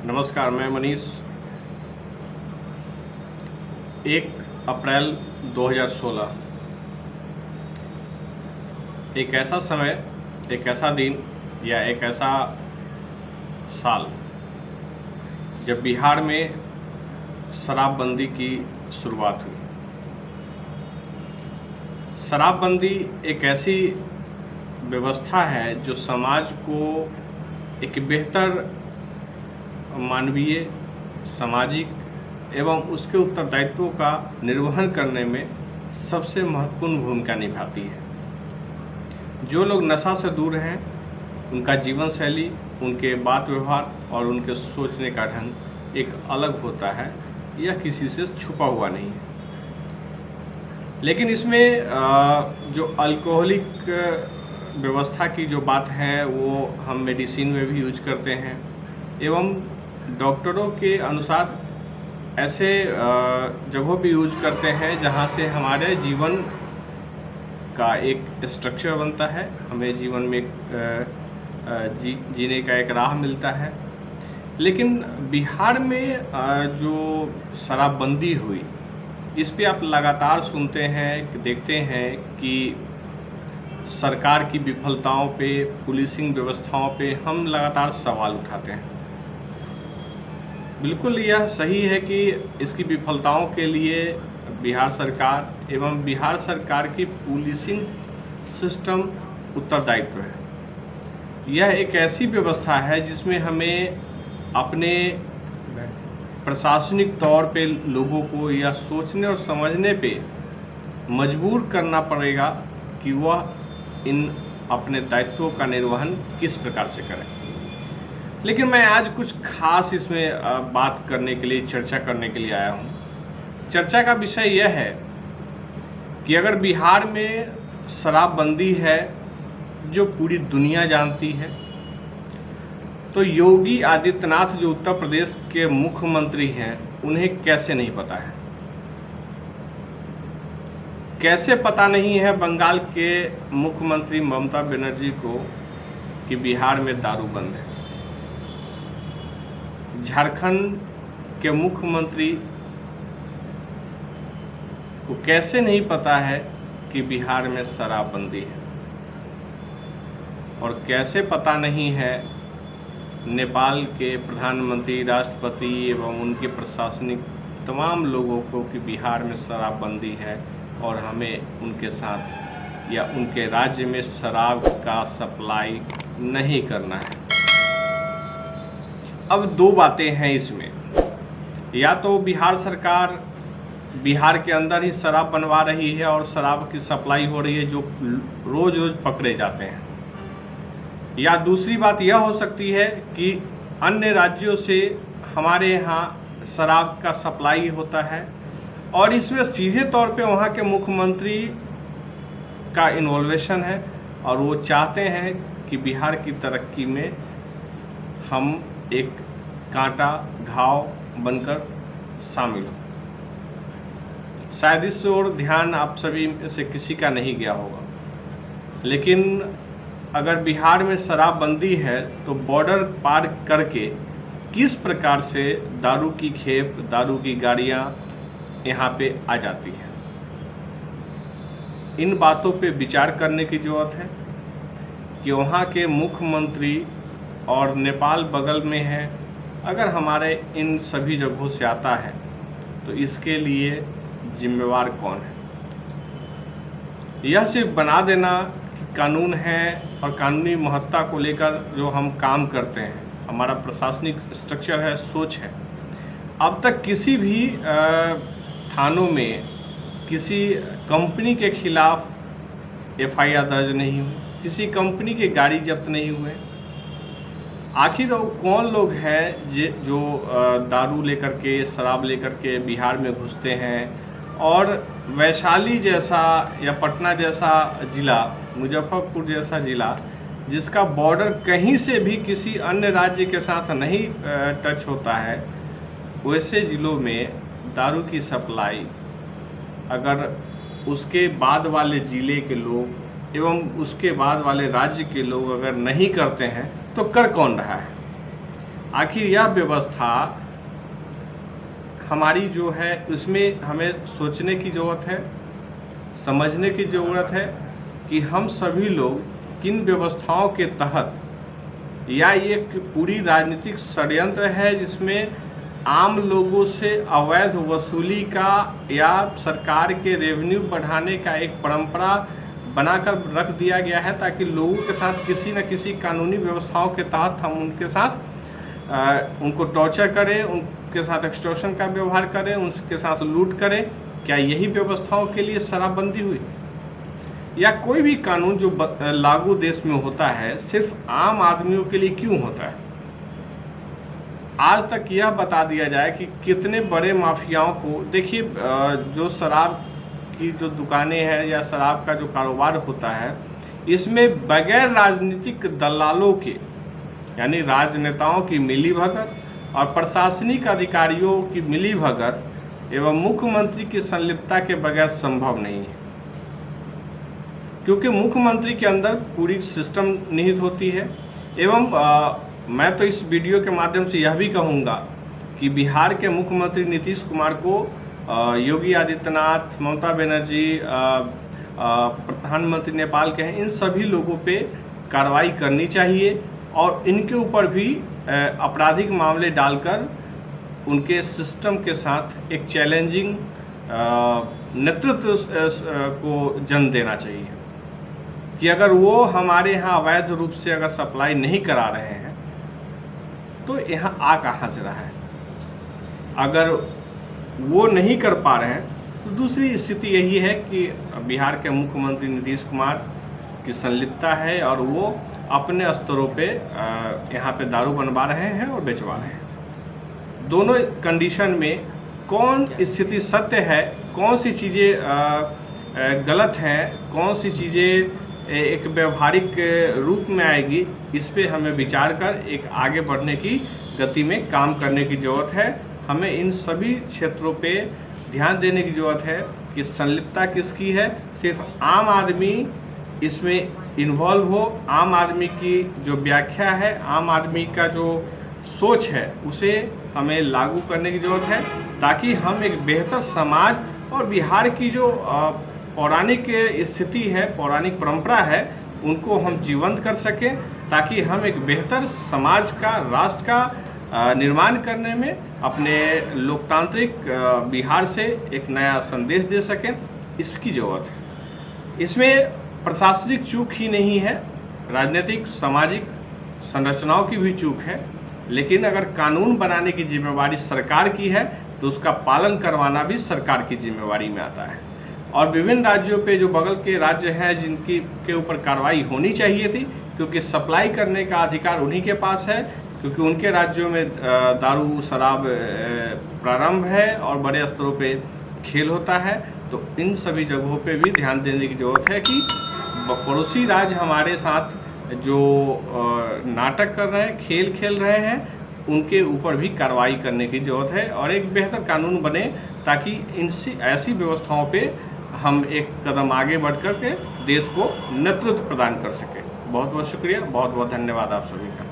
नमस्कार, मैं मनीष। 1 अप्रैल 2016 एक ऐसा समय, एक ऐसा दिन या एक ऐसा साल जब बिहार में शराबबंदी की शुरुआत हुई। शराबबंदी एक ऐसी व्यवस्था है जो समाज को एक बेहतर मानवीय, सामाजिक एवं उसके उत्तरदायित्वों का निर्वहन करने में सबसे महत्वपूर्ण भूमिका निभाती है। जो लोग नशा से दूर हैं, उनका जीवन शैली, उनके बात व्यवहार और उनके सोचने का ढंग एक अलग होता है, यह किसी से छुपा हुआ नहीं है। लेकिन इसमें जो अल्कोहलिक व्यवस्था की जो बात है वो हम मेडिसिन में भी यूज करते हैं एवं डॉक्टरों के अनुसार ऐसे जगहों भी यूज करते हैं जहां से हमारे जीवन का एक स्ट्रक्चर बनता है, हमें जीवन में जीने का एक राह मिलता है। लेकिन बिहार में जो शराबबंदी हुई, इस पे आप लगातार सुनते हैं, देखते हैं कि सरकार की विफलताओं पे, पुलिसिंग व्यवस्थाओं पे हम लगातार सवाल उठाते हैं। बिल्कुल यह सही है कि इसकी विफलताओं के लिए बिहार सरकार एवं बिहार सरकार की पुलिसिंग सिस्टम उत्तरदायित्व है। यह एक ऐसी व्यवस्था है जिसमें हमें अपने प्रशासनिक तौर पे लोगों को यह सोचने और समझने पे मजबूर करना पड़ेगा कि वह इन अपने दायित्वों का निर्वहन किस प्रकार से करें। लेकिन मैं आज कुछ खास इसमें बात करने के लिए, चर्चा करने के लिए आया हूँ। चर्चा का विषय यह है कि अगर बिहार में शराबबंदी है जो पूरी दुनिया जानती है, तो योगी आदित्यनाथ जो उत्तर प्रदेश के मुख्यमंत्री हैं, उन्हें कैसे नहीं पता है? कैसे पता नहीं है बंगाल के मुख्यमंत्री ममता बनर्जी को कि बिहार में दारू बंद है? झारखंड के मुख्यमंत्री को कैसे नहीं पता है कि बिहार में शराबबंदी है? और कैसे पता नहीं है नेपाल के प्रधानमंत्री, राष्ट्रपति एवं उनके प्रशासनिक तमाम लोगों को कि बिहार में शराबबंदी है और हमें उनके साथ या उनके राज्य में शराब का सप्लाई नहीं करना है। अब दो बातें हैं इसमें। या तो बिहार सरकार बिहार के अंदर ही शराब बनवा रही है और शराब की सप्लाई हो रही है जो रोज रोज पकड़े जाते हैं, या दूसरी बात यह हो सकती है कि अन्य राज्यों से हमारे यहाँ शराब का सप्लाई होता है और इसमें सीधे तौर पे वहाँ के मुख्यमंत्री का इन्वॉल्वेशन है और वो चाहते हैं कि बिहार की तरक्की में हम एक कांटा घाव बनकर शामिल हो। शायद इस ओर ध्यान आप सभी में से किसी का नहीं गया होगा। लेकिन अगर बिहार में शराबबंदी है तो बॉर्डर पार करके किस प्रकार से दारू की खेप, दारू की गाड़ियां यहाँ पे आ जाती हैं, इन बातों पे विचार करने की ज़रूरत है कि वहाँ के मुख्यमंत्री और नेपाल बगल में है, अगर हमारे इन सभी जगहों से आता है तो इसके लिए जिम्मेवार कौन है? यह सिर्फ बना देना कि कानून है और कानूनी महत्ता को लेकर जो हम काम करते हैं, हमारा प्रशासनिक स्ट्रक्चर है, सोच है। अब तक किसी भी थानों में किसी कंपनी के खिलाफ FIR दर्ज नहीं हुई, किसी कंपनी की गाड़ी जब्त नहीं हुए। आखिर वो कौन लोग हैं जो दारू लेकर के, शराब लेकर के बिहार में घुसते हैं और वैशाली जैसा या पटना जैसा ज़िला, मुजफ्फरपुर जैसा ज़िला जिसका बॉर्डर कहीं से भी किसी अन्य राज्य के साथ नहीं टच होता है, वैसे ज़िलों में दारू की सप्लाई अगर उसके बाद वाले ज़िले के लोग एवं उसके बाद वाले राज्य के लोग अगर नहीं करते हैं तो कर कौन रहा है? आखिर यह व्यवस्था हमारी जो है उसमें हमें सोचने की ज़रूरत है, समझने की ज़रूरत है कि हम सभी लोग किन व्यवस्थाओं के तहत, या ये पूरी राजनीतिक षड्यंत्र है जिसमें आम लोगों से अवैध वसूली का या सरकार के रेवेन्यू बढ़ाने का एक परंपरा बनाकर रख दिया गया है, ताकि लोगों के साथ किसी न किसी कानूनी व्यवस्थाओं के तहत हम उनके साथ उनको टॉर्चर करें, उनके साथ एक्सटॉर्शन का व्यवहार करें, उनके साथ लूट करें। क्या यही व्यवस्थाओं के लिए शराबबंदी हुई? या कोई भी कानून जो लागू देश में होता है सिर्फ आम आदमियों के लिए क्यों होता है? आज तक यह बता दिया जाए कि कितने बड़े माफियाओं को, देखिए जो शराब की जो दुकानें हैं या शराब का जो कारोबार होता है, इसमें बगैर राजनीतिक दलालों के, यानी राजनेताओं की मिलीभगत और प्रशासनिक अधिकारियों की मिलीभगत एवं मुख्यमंत्री की संलिप्तता के बगैर संभव नहीं है, क्योंकि मुख्यमंत्री के अंदर पूरी सिस्टम निहित होती है। एवं मैं तो इस वीडियो के माध्यम से यह भी कहूँगा कि बिहार के मुख्यमंत्री नीतीश कुमार को योगी आदित्यनाथ, ममता बनर्जी, प्रधानमंत्री नेपाल के हैं, इन सभी लोगों पे कार्रवाई करनी चाहिए और इनके ऊपर भी आपराधिक मामले डालकर उनके सिस्टम के साथ एक चैलेंजिंग नेतृत्व को जन्म देना चाहिए कि अगर वो हमारे यहाँ अवैध रूप से अगर सप्लाई नहीं करा रहे हैं तो यहाँ आ कहाँ से रहा है। अगर वो नहीं कर पा रहे हैं तो दूसरी स्थिति यही है कि बिहार के मुख्यमंत्री नीतीश कुमार की संलिप्तता है और वो अपने स्तरों पे यहाँ पे दारू बनवा रहे हैं और बेचवा रहे हैं। दोनों कंडीशन में कौन स्थिति सत्य है, कौन सी चीज़ें गलत हैं, कौन सी चीज़ें एक व्यवहारिक रूप में आएगी, इस पे हमें विचार कर एक आगे बढ़ने की गति में काम करने की ज़रूरत है। हमें इन सभी क्षेत्रों पे ध्यान देने की ज़रूरत है कि संलिप्तता किसकी है। सिर्फ आम आदमी इसमें इन्वॉल्व हो, आम आदमी की जो व्याख्या है, आम आदमी का जो सोच है, उसे हमें लागू करने की ज़रूरत है ताकि हम एक बेहतर समाज और बिहार की जो पौराणिक स्थिति है, पौराणिक परंपरा है, उनको हम जीवंत कर सकें, ताकि हम एक बेहतर समाज का, राष्ट्र का निर्माण करने में अपने लोकतांत्रिक बिहार से एक नया संदेश दे सकें। इसकी ज़रूरत है। इसमें प्रशासनिक चूक ही नहीं है, राजनीतिक सामाजिक संरचनाओं की भी चूक है, लेकिन अगर कानून बनाने की जिम्मेवारी सरकार की है तो उसका पालन करवाना भी सरकार की जिम्मेवारी में आता है। और विभिन्न राज्यों पे जो बगल के राज्य हैं जिनकी के ऊपर कार्रवाई होनी चाहिए थी, क्योंकि सप्लाई करने का अधिकार उन्हीं के पास है, क्योंकि उनके राज्यों में दारू शराब प्रारंभ है और बड़े स्तरों पे खेल होता है। तो इन सभी जगहों पे भी ध्यान देने की ज़रूरत है कि पड़ोसी राज्य हमारे साथ जो नाटक कर रहे हैं, खेल खेल रहे हैं, उनके ऊपर भी कार्रवाई करने की ज़रूरत है और एक बेहतर कानून बने ताकि इनसे ऐसी व्यवस्थाओं पे हम एक कदम आगे बढ़ कर के देश को नेतृत्व प्रदान कर सकें। बहुत बहुत शुक्रिया, बहुत बहुत धन्यवाद आप सभी का।